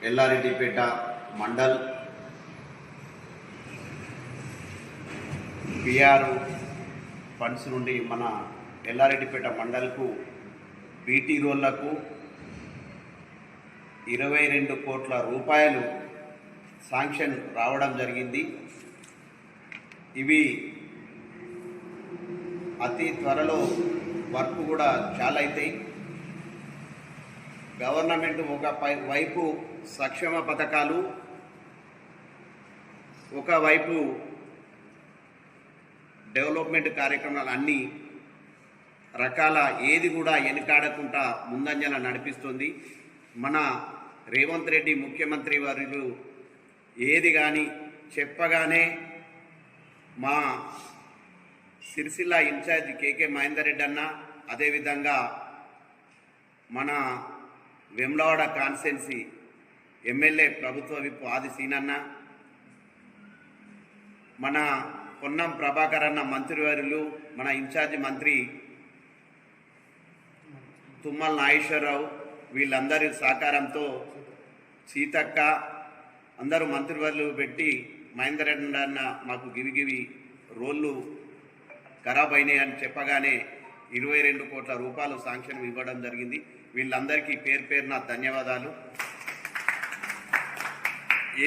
Yellareddypet mandal PR funds నుండి మన Yellareddypet మండల్కు BT రోళ్లకు 22 కోట్ల రూపాయలు శాంక్షన్ రావడం జరిగింది. ఇవి అతి త్వరలో వర్క్ కూడా చాలా అవుతాయి. గవర్నమెంట్ ఒక వైపు సంక్షేమ పథకాలు, ఒకవైపు డెవలప్మెంట్ కార్యక్రమాలు అన్నీ రకాల ఏది కూడా వెనుకాడకుండా ముందంజల నడిపిస్తుంది. మన రేవంత్ రెడ్డి ముఖ్యమంత్రి వర్యులు ఏది కానీ చెప్పగానే మా సిరిసిల్ల ఇన్ఛార్జ్ కేకే మహేందర్ రెడ్డి అన్న, అదేవిధంగా మన వెమ్లవాడ కాన్స్టిట్యున్సీ ఎమ్మెల్యే ప్రభుత్వ విప్ ఆది సీనన్న, మన పొన్నం ప్రభాకర్ అన్న మంత్రివర్యులు, మన ఇన్ఛార్జి మంత్రి తుమ్మల నాగేశ్వరరావు, వీళ్ళందరి సహకారంతో సీతక్క అందరూ మంత్రివర్యులు పెట్టి మహేందర్ రెడ్డి అన్న మాకు గివి రోళ్ళు ఖరాబ్ అయినాయి అని చెప్పగానే 22 కోట్ల రూపాయలు శాంక్షన్ ఇవ్వడం జరిగింది. వీళ్ళందరికీ పేరున ధన్యవాదాలు.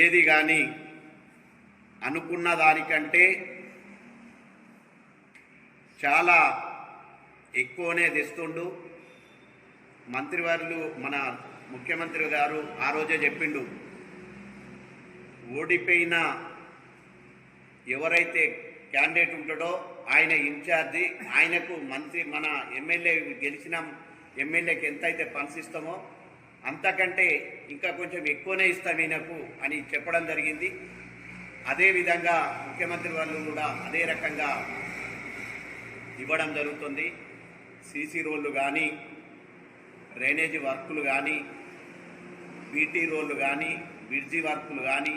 ఏది కానీ అనుకున్న దానికంటే చాలా ఎక్కువనే తెస్తుండు. మంత్రివర్యులు మన ముఖ్యమంత్రి గారు ఆ రోజే చెప్పిండు, ఓడిపోయిన ఎవరైతే క్యాండిడేట్ ఉంటాడో ఆయన ఇన్ఛార్జి, ఆయనకు మంత్రి మన ఎమ్మెల్యే గెలిచిన ఎమ్మెల్యేకి ఎంతైతే ఫండ్స్ ఇస్తామో అంతకంటే ఇంకా కొంచెం ఎక్కువనే ఇస్తాం ఈయనకు అని చెప్పడం జరిగింది. అదేవిధంగా ముఖ్యమంత్రి వాళ్ళు కూడా అదే రకంగా ఇవ్వడం జరుగుతుంది. సీసీ రోడ్లు కానీ, డ్రైనేజీ వర్కులు కానీ, బీటీ రోడ్లు కానీ, బ్రిడ్జి వర్కులు కానీ,